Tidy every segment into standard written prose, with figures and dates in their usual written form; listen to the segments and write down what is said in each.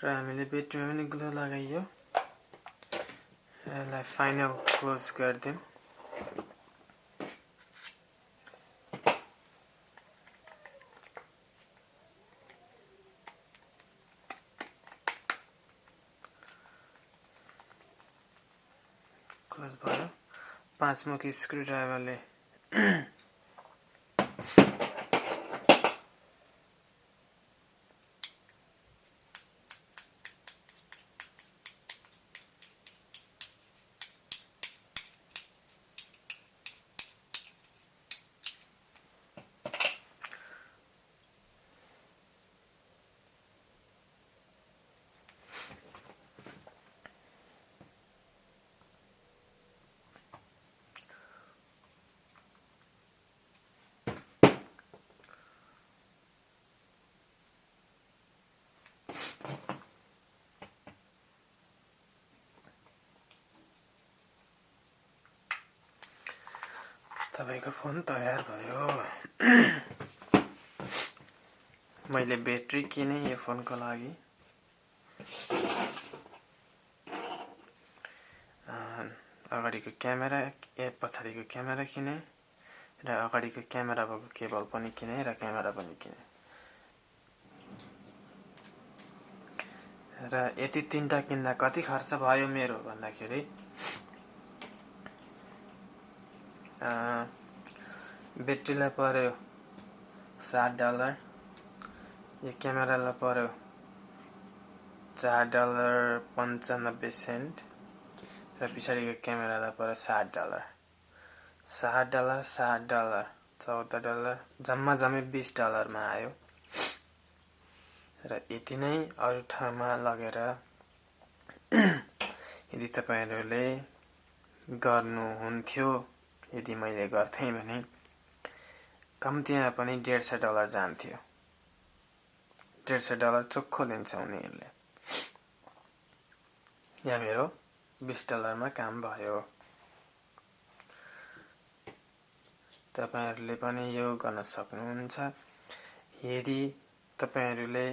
र हामीले ब्याट्रीमा पनि ग्लो लगाइयो र यसलाई फाइनल क्लोज गरिदियौँ। क्लोज भयो। 5 मुखी स्क्रुड्राइभरले तपाईको फोन तयार भयो। मैले ब्याट्री किने यो फोनको लागि। अगाडिको क्यामेरा पछाडिको क्यामेरा किने र अगाडिको क्यामेरा भएको केबल पनि किने र क्यामेरा पनि किने र यति तीनटा किन्दा कति खर्च भयो मेरो भन्दाखेरि ब्याट्रीलाई पर्यो $7, यो क्यामेरालाई पर्यो $4.95 र पछाडिको क्यामेरालाई पर्यो $7, $14, जम्मा जम्मै $20 मा आयो। र यति नै अरु ठाउँमा लगेर यदि तपाईहरुले गर्नुहुन्थ्यो, यदि मैले गर्थे भने कम्तीमा पनि $150 जान्थ्यो। $150 चोख्खो लिन्छ उनीहरुले। यहाँ मेरो $20 मा काम भयो। तपाईहरुले पनि यो गर्न सक्नुहुन्छ। यदि तपाईहरुले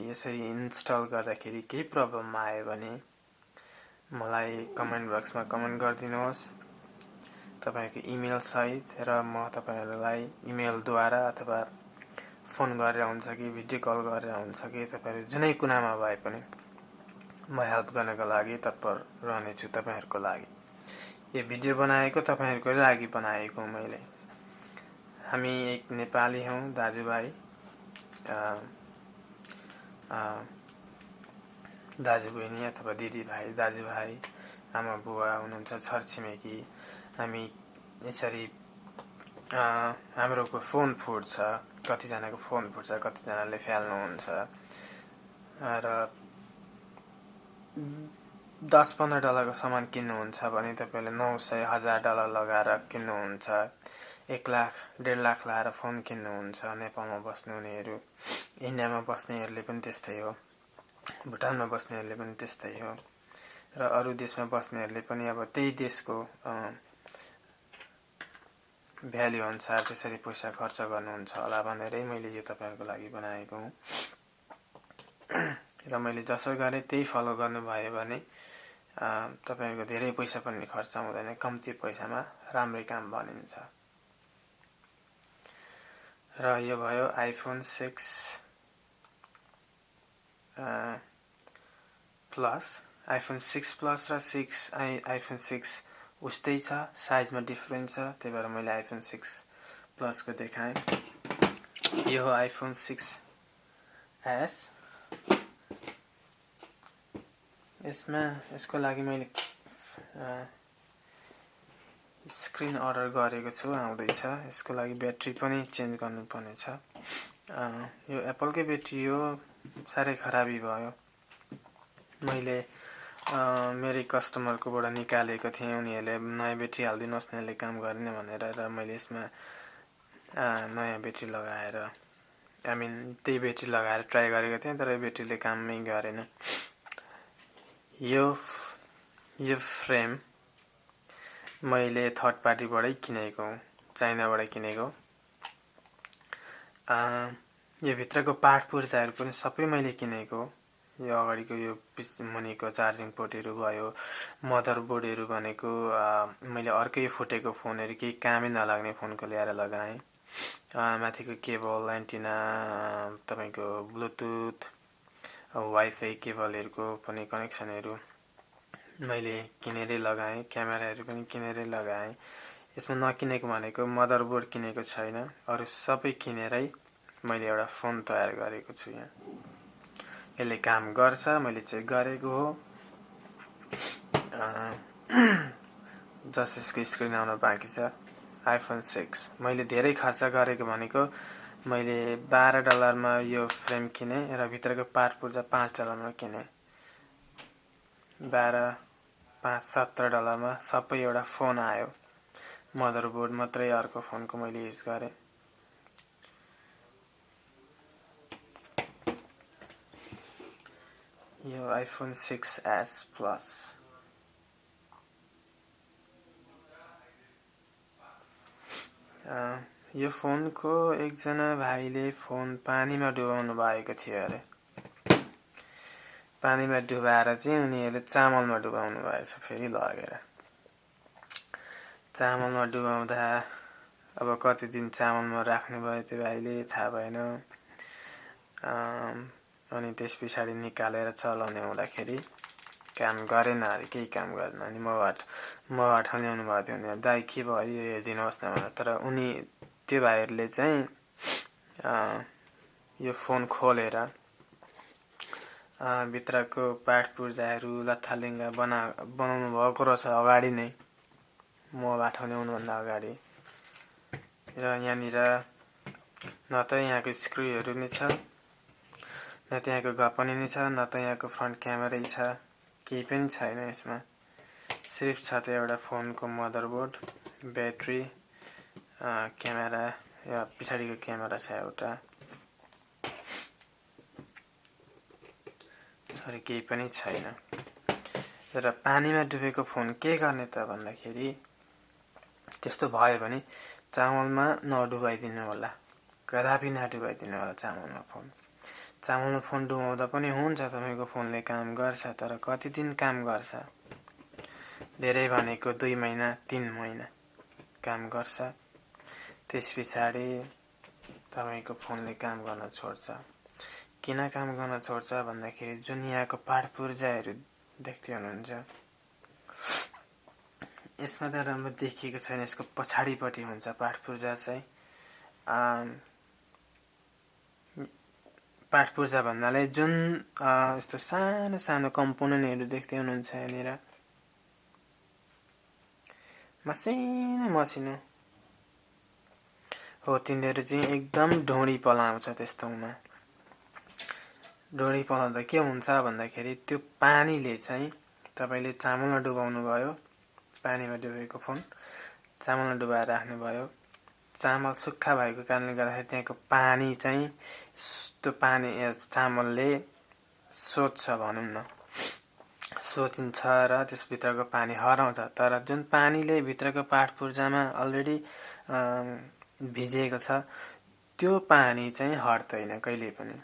यसरी इन्स्टल गर्दाखेरि केही प्रब्लम आयो भने मलाई कमेन्ट बक्समा कमेन्ट गरिदिनुहोस् तपाईको इमेल सहित र म तपाईहरुलाई इमेलद्वारा अथवा फोन गरेर हुन्छ कि भिडियो कल गरेर हुन्छ कि तपाईहरु जुनै कुनामा भए पनि म हेल्प गर्नको लागि तत्पर रहनेछु तपाईहरुको लागि। यो भिडियो बनाएको तपाईहरुको लागि बनाएको मैले। हामी एक नेपाली हौं दाजुभाइ, दाजुबहिनी अथवा दिदीभाइ, दाजुभाइ, आमा बुवा हुनुहुन्छ, छरछिमेकी। हामी यसरी हाम्रो फोन फुट्छ, कतिजनाको फोन फुट्छ, कतिजनाले फ्याल्नुहुन्छ र $10-15 को सामान किन्नुहुन्छ भने तपाईले $900-1000 लगाएर किन्नुहुन्छ। 1 लाख 1.5 लाख लाएर फोन किन्नुहुन्छ। नेपालमा बस्ने हुनेहरु, इन्डियामा बस्नेहरुले पनि त्यस्तै हो, भुटानमा बस्नेहरुले पनि त्यस्तै हो र अरु देशमा बस्नेहरुले पनि अब त्यही देशको भ्यालु अनुसार त्यसरी पैसा खर्च गर्नुहुन्छ होला भनेरै मैले यो तपाईहरुको लागि बनाएको हुँ। र मैले जसो गरे त्यही फलो गर्नुभयो भने तपाईहरुको धेरै पैसा पनि खर्च हुँदैन, कम्ती पैसामा राम्रै काम बनिन्छ। र यो भयो आइफोन 6 प्लस। आइफोन 6 प्लस र आइफोन 6 उस्तै छ, साइजमा डिफरेन्ट छ, त्यही भएर मैले आइफोन 6 प्लस को देखाएँ। यो हो आइफोन 6s। यसको लागि मैले स्क्रिन अर्डर गरेको छु, आउँदैछ। यसको लागि ब्याट्री पनि चेन्ज गर्नुपर्ने छ। यो एप्पलकै ब्याट्री हो, साह्रै खराबी भयो। मैले मेरै कस्टमरकोबाट निकालेको थिएँ, उनीहरुले नयाँ ब्याट्री हाल्दिनुहोस् न यसले काम गरेन भनेर, र मैले यसमा नयाँ ब्याट्री लगाएर त्यही ब्याट्री लगाएर ट्राई गरेको थिएँ, तर यो ब्याट्रीले काममै गरेन। यो फ्रेम मैले थर्ड पार्टीबाटै किनेको हुँ, चाइनाबाट किनेको। यो भित्रको पार्ट पुर्जाहरु पनि सबै मैले किनेको। यो अगाडिको यो मुनिको चार्जिङ पोर्टहरू भयो, मदरबोर्डहरू भनेको मैले अर्कै फुटेको फोनहरू केही कामै नलाग्ने फोनको ल्याएर लगाएँ। माथिको केबल, एन्टिना, तपाईँको ब्लुटुथ, वाइफाई केबलहरूको पनि कनेक्सनहरू मैले किनेरै लगाएँ। क्यामेराहरू पनि किनेरै लगाएँ। यसमा नकिनेको भनेको मदरबोर्ड किनेको छैन, अरू सबै किनेरै मैले एउटा फोन तयार गरेको छु। यहाँ यसले काम गर्छ, मैले चेक गरेको हो। जस्ट यसको स्क्रिन आउन बाँकी छ। आइफोन 6 मैले धेरै खर्च गरेको भनेको मैले $12 यो फ्रेम किने र भित्रको पार्ट पुर्जा $5 किने। 12, 5, $17 सबै एउटा फोन आयो। मदरबोर्ड मात्रै अर्को फोनको मैले युज गरेँ। यो आइफोन 6s प्लस यो फोनको एकजना भाइले फोन पानीमा डुबाउनु भएको थियो अरे। पानीमा डुबाएर चाहिँ उनीहरूले चामलमा डुबाउनु भएछ फेरि लगेर। चामलमा डुबाउँदा अब कति दिन चामलमा राख्नु भयो त्यो भाइले थाहा भएन। अनि त्यस पछाडि निकालेर चलाउने हुँदाखेरि काम गरेन अरे, केही काम गरेन। अनि मबाट ल्याउनु भएको थियो भने दाइ के भयो यो हेरिदिनुहोस् न भनेर। तर उनी त्यो भाइहरूले चाहिँ यो फोन खोलेर भित्रको पार्ट पुर्जाहरू लत्थालिङ्गा बनाउनु भएको रहेछ अगाडि नै, मबाट ल्याउनुभन्दा अगाडि। र यहाँनिर न त यहाँको स्क्रुहरू नै छ, न त यहाँको गपनी नै छ, न त यहाँको फ्रन्ट क्यामेरै छ, केही पनि छैन यसमा। सिर्फ छ त एउटा फोनको मदरबोर्ड, ब्याट्री, क्यामेरा, या पछाडिको क्यामेरा छ एउटा, अरू केही पनि छैन। र पानीमा डुबेको फोन के गर्ने त भन्दाखेरि त्यस्तो भयो भने चामलमा नडुबाइदिनु होला, कदापि नडुबाइदिनु होला चामलमा फोन। चामलमा फोन डुबाउँदा पनि हुन्छ, तपाईँको फोनले काम गर्छ, तर कति दिन काम गर्छ? धेरै भनेको 2 महिना 3 महिना काम गर्छ। त्यस पछाडि तपाईँको फोनले काम गर्न छोड्छ। किन काम गर्न छोड्छ भन्दाखेरि जुन यहाँको पार्ट पुर्जाहरू देख्दै हुनुहुन्छ, यसमा त राम्रो देखिएको छैन। यसको पछाडिपट्टि हुन्छ पार्ट पुर्जा चाहिँ। पार्ट पुर्जा भन्नाले जुन यस्तो सानो सानो कम्पोनेन्टहरू देख्दै हुनुहुन्छ यहाँनिर, मसिनो हो, तिनीहरू चाहिँ एकदम ढुँडी पलाउँछ। त्यस्तोमा ढुँडी पलाउँदा के हुन्छ भन्दाखेरि त्यो पानीले चाहिँ तपाईँले चामलमा डुबाउनु भयो, पानीमा डुबेको फोन चामलमा डुबाएर राख्नुभयो, चामल सुक्खा भएको कारणले गर्दाखेरि त्यहाँको पानी चाहिँ त्यो पानी चामलले सोच्छ भनौँ न, सोचिन्छ र त्यसभित्रको पानी हराउँछ। तर जुन पानीले भित्रको पार्ट पुर्जामा अलरेडी भिजेको छ त्यो पानी चाहिँ हट्दैन कहिले पनि।